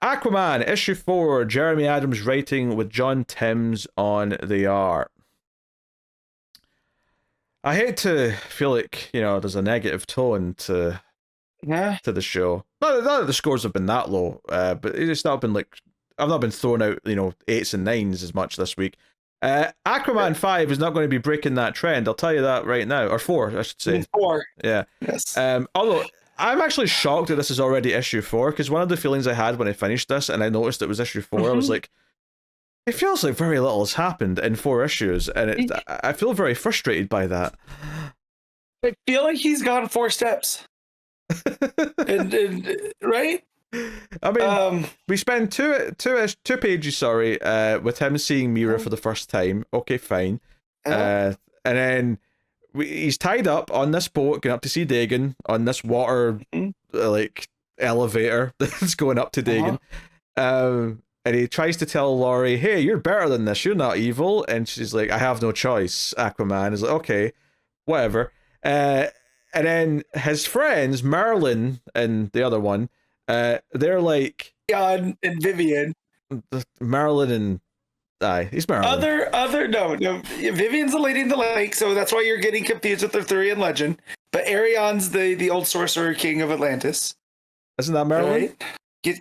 Aquaman, issue 4, Jeremy Adams writing with John Timms on the art. I hate to feel like, there's a negative tone to the show. Not that the scores have been that low, but it's not been like, I've not been throwing out, 8s and 9s as much this week. Aquaman 5 is not going to be breaking that trend, I'll tell you that right now. Or 4, I should say. 4. Yeah. Yes. Although, I'm actually shocked that this is already issue 4, because one of the feelings I had when I finished this and I noticed it was issue 4, I was like, it feels like very little has happened in 4 issues, and I feel very frustrated by that. I feel like he's gone 4 steps. Right? I mean, we spend two pages, with him seeing Mira for the first time. Okay, fine. And then he's tied up on this boat going up to see Dagon on this water elevator that's going up to Dagon. And he tries to tell Laurie, hey, you're better than this, you're not evil. And she's like, I have no choice. Aquaman is like, okay, whatever. And then his friends, Merlin and the other one, they're like, John and Vivian. Merlin and he's Merlin. No. Vivian's the lady in the lake, so that's why you're getting confused with Arthurian legend. But Arion's the old sorcerer king of Atlantis. Isn't that Merlin? Right?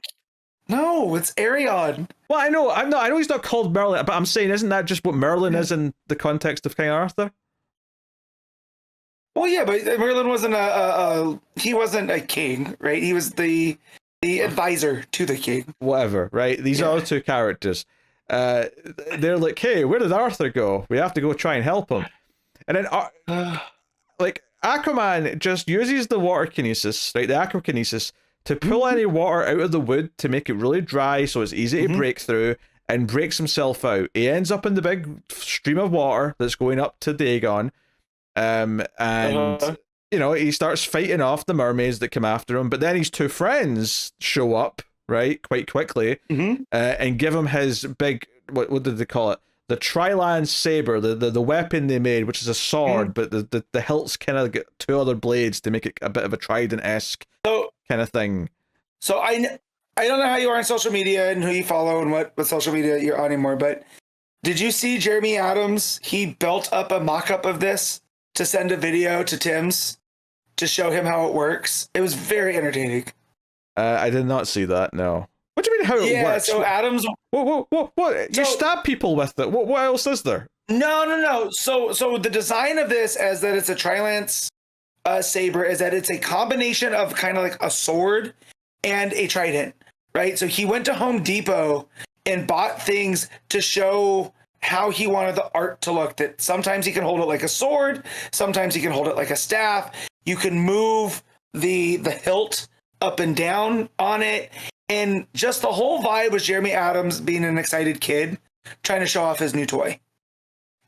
No, it's Arion. Well, I know he's not called Merlin, but I'm saying, isn't that just what Merlin is in the context of King Arthur? Well, yeah, but Merlin wasn't he wasn't a king, right? He was the advisor to the king. Whatever, right? These are the two characters. They're like, hey, where did Arthur go? We have to go try and help him. And then, Aquaman just uses the water kinesis, right? The aquakinesis, to pull any water out of the wood to make it really dry so it's easy to break through, and breaks himself out. He ends up in the big stream of water that's going up to Dagon. He starts fighting off the mermaids that come after him, but then his 2 friends show up, right, quite quickly, and give him his big, what did they call it? The Trilance saber, the weapon they made, which is a sword, but the hilts kind of get 2 other blades to make it a bit of a trident-esque kind of thing. So I don't know how you are on social media and who you follow and what social media you're on anymore, but did you see Jeremy Adams? He built up a mock-up of this to send a video to Tim's to show him how it works. It was very entertaining. I did not see that, no. What do you mean how it works? Yeah, so Adams... What? You stab people with it. What else is there? No. So the design of this, as that it's a Trilance saber, is that it's a combination of kind of like a sword and a trident, right? So he went to Home Depot and bought things to show how he wanted the art to look. That sometimes he can hold it like a sword, sometimes he can hold it like a staff. You can move the hilt up and down on it. And just the whole vibe was Jeremy Adams being an excited kid trying to show off his new toy.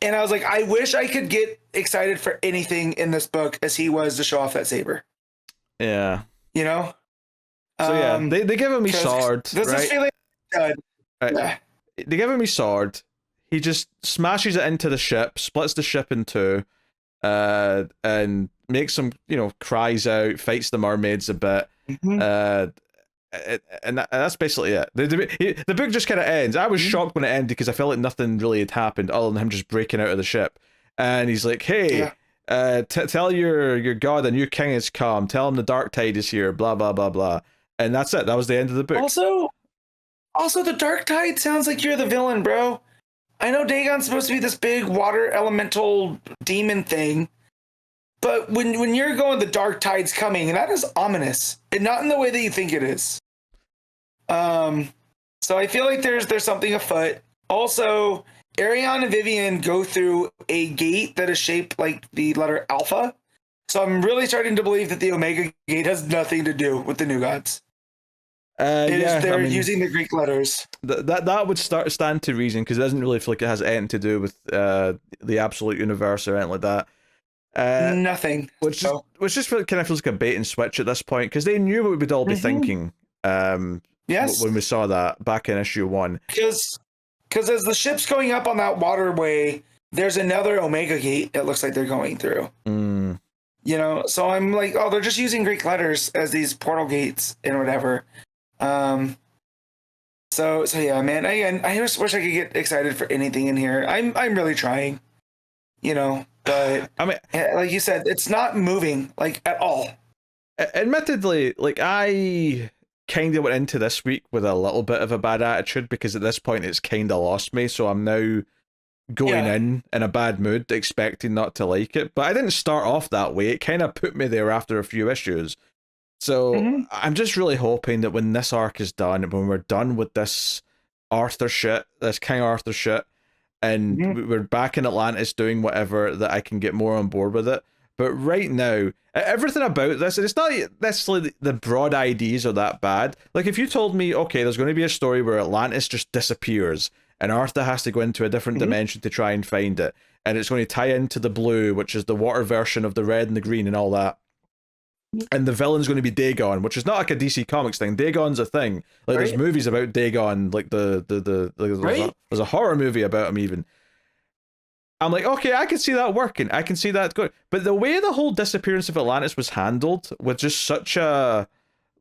And I was like, I wish I could get excited for anything in this book as he was to show off that saber. Yeah. You know? So yeah, they give him his sword. This right? is feeling good. Right. Yeah. They give him his sword. He just smashes it into the ship, splits the ship in 2, and makes some, cries out, fights the mermaids a bit. And that's basically it. The book just kind of ends. I was shocked when it ended because I felt like nothing really had happened other than him just breaking out of the ship. And he's like, hey, tell your god a new king has come. Tell him the dark tide is here, blah, blah, blah, blah. And that's it. That was the end of the book. Also, the dark tide sounds like you're the villain, bro. I know Dagon's supposed to be this big water elemental demon thing, but when you're going, the dark tide's coming, and that is ominous, and not in the way that you think it is. So I feel like there's something afoot. Also, Arion and Vivian go through a gate that is shaped like the letter Alpha. So I'm really starting to believe that the Omega Gate has nothing to do with the New Gods. They're using the Greek letters. That would stand to reason, because it doesn't really feel like it has anything to do with the absolute universe or anything like that. Nothing. Which just kind of feels like a bait and switch at this point, because they knew what we'd all be thinking. Yes. When we saw that back in issue 1. Because as the ship's going up on that waterway, there's another Omega Gate it looks like they're going through. So I'm like, oh, they're just using Greek letters as these portal gates and whatever. So yeah, man. I just wish I could get excited for anything in here. I'm really trying, but I mean, like you said, it's not moving like at all. admittedly, like I kind of went into this week with a little bit of a bad attitude because at this point it's kind of lost me. So I'm now going in a bad mood, expecting not to like it. But I didn't start off that way. It kind of put me there after a few issues. So I'm just really hoping that when this arc is done, when we're done with this Arthur shit, this King Arthur shit, and we're back in Atlantis doing whatever, that I can get more on board with it. But right now, everything about this, and it's not necessarily the broad ideas are that bad. Like if you told me, okay, there's going to be a story where Atlantis just disappears and Arthur has to go into a different dimension to try and find it, and it's going to tie into the blue, which is the water version of the red and the green and all that. And the villain's going to be Dagon, which is not like a DC Comics thing. Dagon's a thing. Like there's movies about Dagon, like there's a horror movie about him even. I'm like, okay, I can see that working. I can see that going. But the way the whole disappearance of Atlantis was handled with just such a,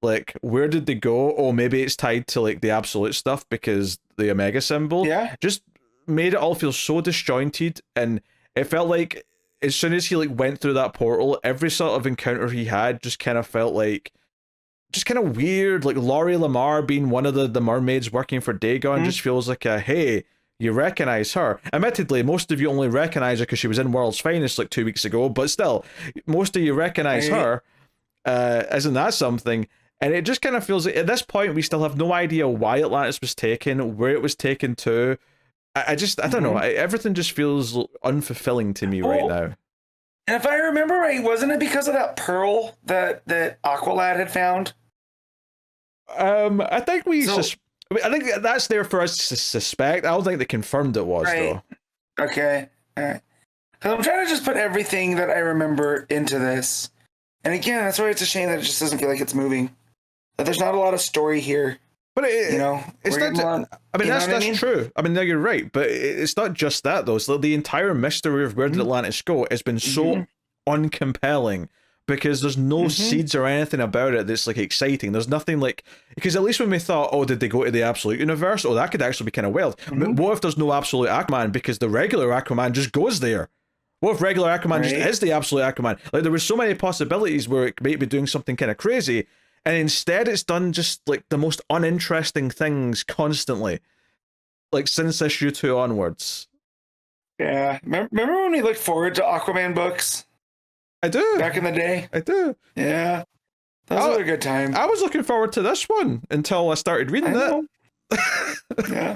like, where did they go? Oh, maybe it's tied to, like, the absolute stuff because the Omega symbol. Yeah. Just made it all feel so disjointed. And it felt like as soon as he, like, went through that portal, every sort of encounter he had just kind of felt like, just kind of weird. Like, Laurie Lamar being one of the mermaids working for Dagon just feels like a, hey, you recognize her. Admittedly, most of you only recognize her because she was in World's Finest like 2 weeks ago, but still, most of you recognize her. Isn't that something? And it just kind of feels like at this point we still have no idea why Atlantis was taken, where it was taken to. I don't know. Everything just feels unfulfilling to me right now. And if I remember right, wasn't it because of that pearl that Aqualad had found? I think I think that's there for us to suspect. I don't think they confirmed it was, though. Okay. All right. Because I'm trying to just put everything that I remember into this. And again, that's why it's a shame that it just doesn't feel like it's moving. That there's not a lot of story here. But it's not. I mean, that's true. I mean, no, you're right. But it's not just that, though. So the entire mystery of where did Atlantis go has been so uncompelling. Because there's no seeds or anything about it that's like exciting. There's nothing like, because at least when we thought, oh, did they go to the Absolute Universe? Oh, that could actually be kind of wild. But what if there's no Absolute Aquaman because the regular Aquaman just goes there? What if regular Aquaman just is the Absolute Aquaman? Like there were so many possibilities where it might be doing something kind of crazy, and instead it's done just like the most uninteresting things constantly, like since issue 2 onwards. Yeah, remember when we looked forward to Aquaman books? I do. Back in the day. I do. Yeah. Those were a good time. I was looking forward to this one until I started reading it. Yeah.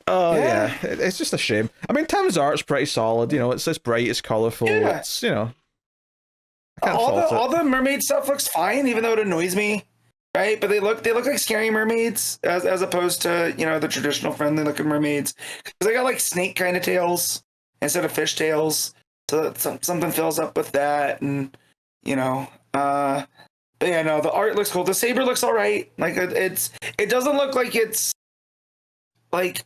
Yeah. It's just a shame. I mean, Tim's art's pretty solid. You know, it's this bright, it's colorful. Yeah. It's, you know, all the mermaid stuff looks fine, even though it annoys me. Right? But they look like scary mermaids as opposed to, the traditional friendly looking mermaids. Because they got like snake kind of tails instead of fish tails. So something fills up with that, and but yeah, no, the art looks cool. The saber looks all right. Like it doesn't look like it's like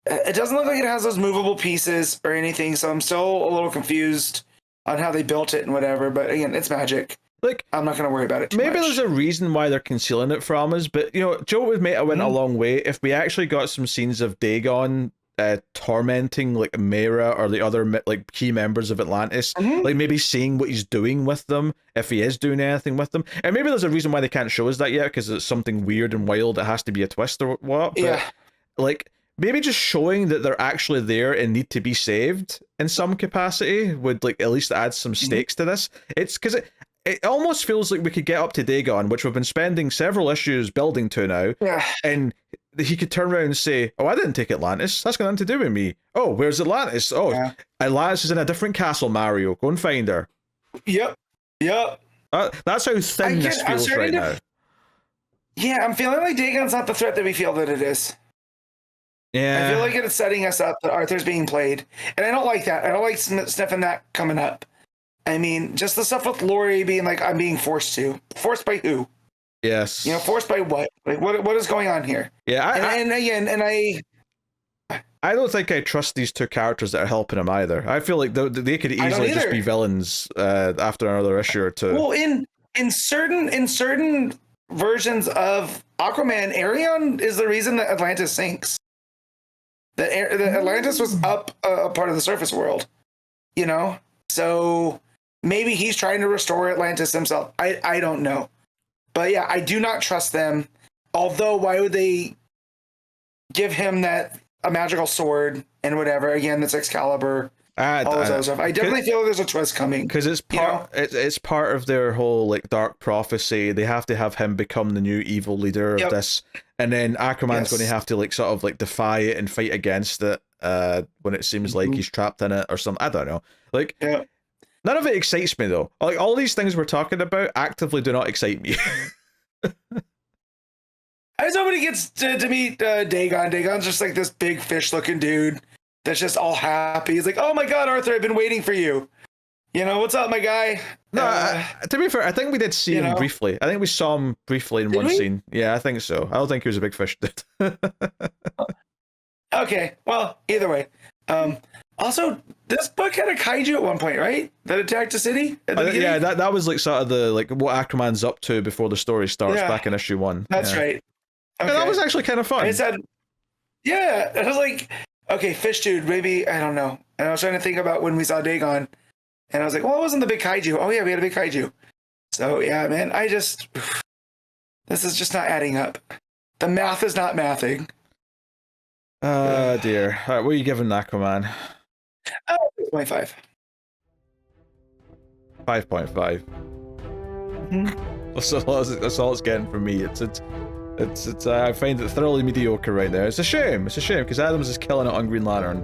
it doesn't look like it has those movable pieces or anything. So I'm still a little confused on how they built it and whatever. But again, it's magic. Like I'm not gonna worry about it too maybe much. There's a reason why they're concealing it from us. But Joe would make it went a long way if we actually got some scenes of Dagon tormenting like Mera or the other like key members of Atlantis, like maybe seeing what he's doing with them, if he is doing anything with them. And maybe there's a reason why they can't show us that yet, because it's something weird and wild. It has to be a twist or what. But, like maybe just showing that they're actually there and need to be saved in some capacity would like at least add some stakes to this. It's because it almost feels like we could get up to Dagon, which we've been spending several issues building to now, and he could turn around and say, oh, I didn't take Atlantis. That's got nothing to do with me. Oh, where's Atlantis? Oh, Atlantis is in a different castle, Mario. Go and find her. Yep. That's how thin this feels right now. Yeah, I'm feeling like Dagon's not the threat that we feel that it is. Yeah. I feel like it's setting us up that Arthur's being played. And I don't like that. I don't like sniffing that coming up. I mean, just the stuff with Laurie being like, I'm being forced to. Forced by who? Yes. Forced by what? Like, what is going on here? Yeah. I don't think I trust these two characters that are helping him either. I feel like they could easily just be villains after another issue or two. Well, in certain versions of Aquaman, Arion is the reason that Atlantis sinks. That Atlantis was up a part of the surface world, you know? So maybe he's trying to restore Atlantis himself. I don't know. But yeah, I do not trust them. Although, why would they give him a magical sword and whatever? Again, that's Excalibur. All those other stuff. I definitely feel like there's a twist coming. Because it's part of their whole like dark prophecy. They have to have him become the new evil leader of this, and then Aquaman's going to have to like sort of like defy it and fight against it when it seems like he's trapped in it or something. I don't know. Like, none of it excites me though. Like all these things we're talking about actively do not excite me. As somebody gets to meet Dagon. Dagon's just like this big fish-looking dude that's just all happy. He's like, "Oh my God, Arthur, I've been waiting for you. You know, what's up, my guy?" No, to be fair, I think we did see him briefly. I think we saw him briefly in one scene. Yeah, I think so. I don't think he was a big fish dude. Okay, well, either way. Also, this book had a kaiju at one point, right? That attacked the city at the beginning? Yeah, that was like sort of the like what Aquaman's up to before the story starts back in issue 1. That's right. Okay. Yeah, that was actually kind of fun. I said, yeah, I was like, okay, fish dude, maybe, I don't know. And I was trying to think about when we saw Dagon, and I was like, well, it wasn't the big kaiju. Oh yeah, we had a big kaiju. So yeah, man, this is just not adding up. The math is not mathing. Dear. All right, what are you giving Aquaman? 6.5. 5.5. That's all it's getting from me. It's I find it thoroughly mediocre right there. It's a shame because Adams is killing it on Green Lantern.